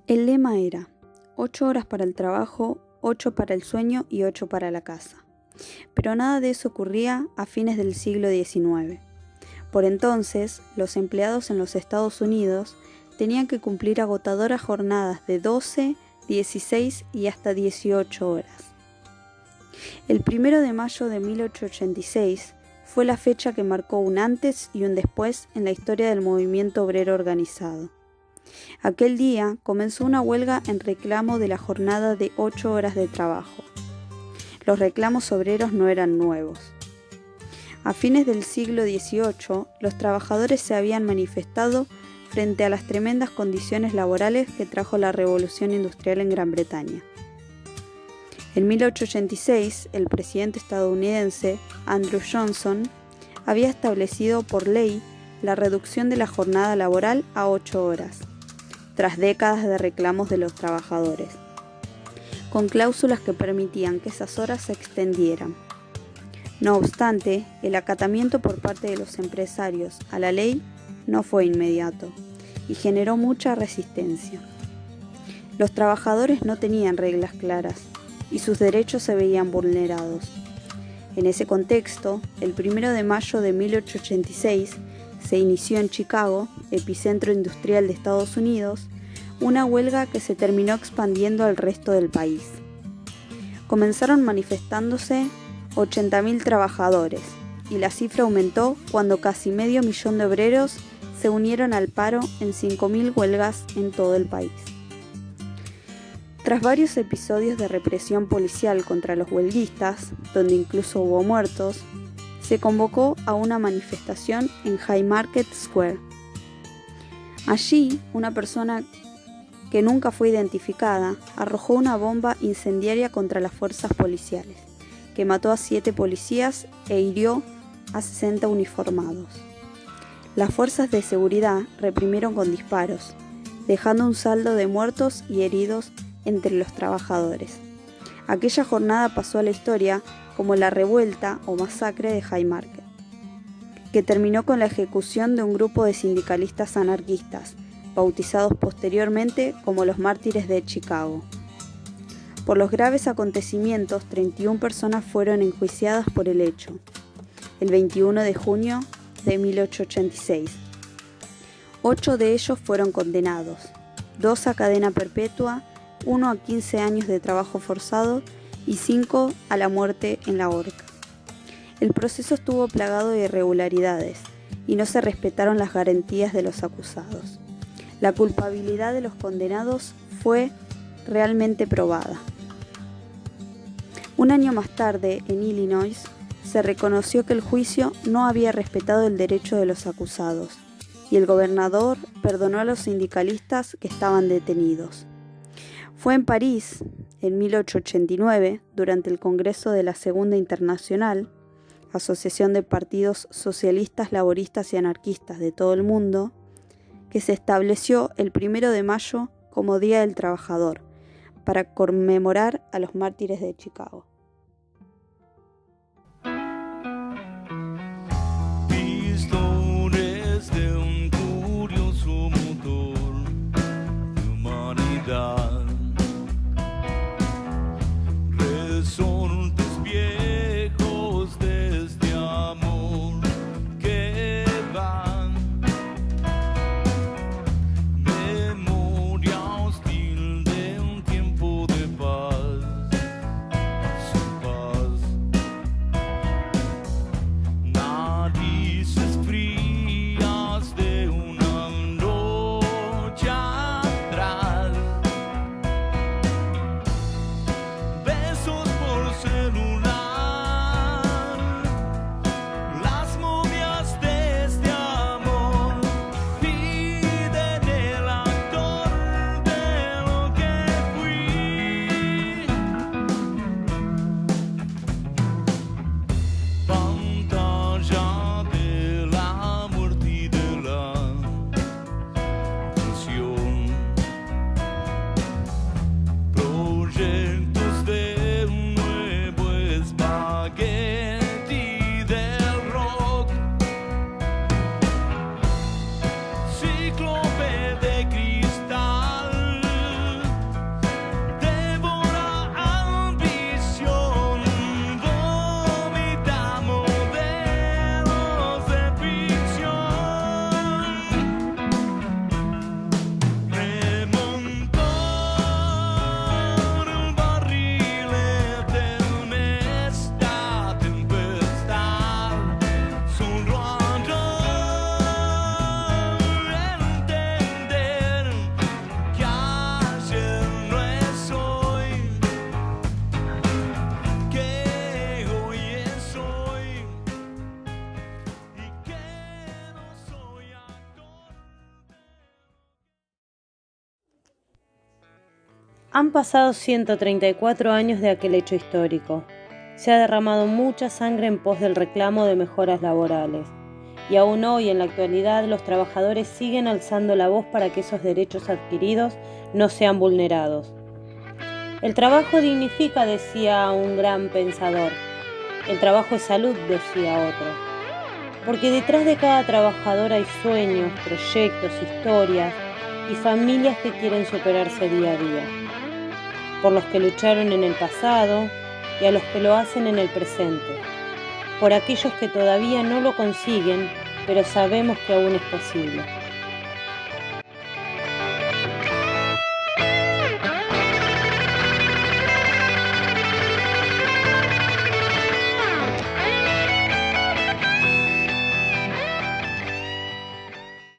El lema era 8 horas para el trabajo, 8 para el sueño y 8 para la casa. Pero nada de eso ocurría a fines del siglo XIX. Por entonces, los empleados en los Estados Unidos tenían que cumplir agotadoras jornadas de 12, 16 y hasta 18 horas. El 1 de mayo de 1886 fue la fecha que marcó un antes y un después en la historia del movimiento obrero organizado. Aquel día comenzó una huelga en reclamo de la jornada de 8 horas de trabajo. Los reclamos obreros no eran nuevos. A fines del siglo XVIII, los trabajadores se habían manifestado frente a las tremendas condiciones laborales que trajo la Revolución Industrial en Gran Bretaña. En 1886, el presidente estadounidense Andrew Johnson había establecido por ley la reducción de la jornada laboral a 8 horas, tras décadas de reclamos de los trabajadores, con cláusulas que permitían que esas horas se extendieran. No obstante, el acatamiento por parte de los empresarios a la ley no fue inmediato y generó mucha resistencia. Los trabajadores no tenían reglas claras y sus derechos se veían vulnerados. En ese contexto, el 1 de mayo de 1886 se inició en Chicago, epicentro industrial de Estados Unidos, una huelga que se terminó expandiendo al resto del país. Comenzaron manifestándose 80.000 trabajadores y la cifra aumentó cuando casi medio millón de obreros se unieron al paro en 5.000 huelgas en todo el país. Tras varios episodios de represión policial contra los huelguistas, donde incluso hubo muertos, se convocó a una manifestación en Haymarket Square. Allí, una persona que nunca fue identificada arrojó una bomba incendiaria contra las fuerzas policiales, que mató a 7 policías e hirió a 60 uniformados. Las fuerzas de seguridad reprimieron con disparos, dejando un saldo de muertos y heridos entre los trabajadores. Aquella jornada pasó a la historia como la revuelta o masacre de Haymarket, que terminó con la ejecución de un grupo de sindicalistas anarquistas, bautizados posteriormente como los Mártires de Chicago. Por los graves acontecimientos, 31 personas fueron enjuiciadas por el hecho, el 21 de junio de 1886. 8 de ellos fueron condenados, 2 a cadena perpetua, 1 a 15 años de trabajo forzado y 5 a la muerte en la horca. El proceso estuvo plagado de irregularidades y no se respetaron las garantías de los acusados. La culpabilidad de los condenados fue realmente probada. Un año más tarde, en Illinois, se reconoció que el juicio no había respetado el derecho de los acusados y el gobernador perdonó a los sindicalistas que estaban detenidos. Fue en París, en 1889, durante el Congreso de la Segunda Internacional, Asociación de Partidos Socialistas, Laboristas y Anarquistas de todo el mundo, que se estableció el 1 de mayo como Día del Trabajador, para conmemorar a los mártires de Chicago. Pistores de un curioso motor de humanidad, resortes viejos de este amor que van, memoria hostil de un tiempo de paz, sin paz, narices frías de una noche atrás, Han pasado 134 años de aquel hecho histórico. Se ha derramado mucha sangre en pos del reclamo de mejoras laborales. Y aún hoy, en la actualidad, los trabajadores siguen alzando la voz para que esos derechos adquiridos no sean vulnerados. El trabajo dignifica, decía un gran pensador. El trabajo es salud, decía otro. Porque detrás de cada trabajador hay sueños, proyectos, historias y familias que quieren superarse día a día. Por los que lucharon en el pasado y a los que lo hacen en el presente. Por aquellos que todavía no lo consiguen, pero sabemos que aún es posible.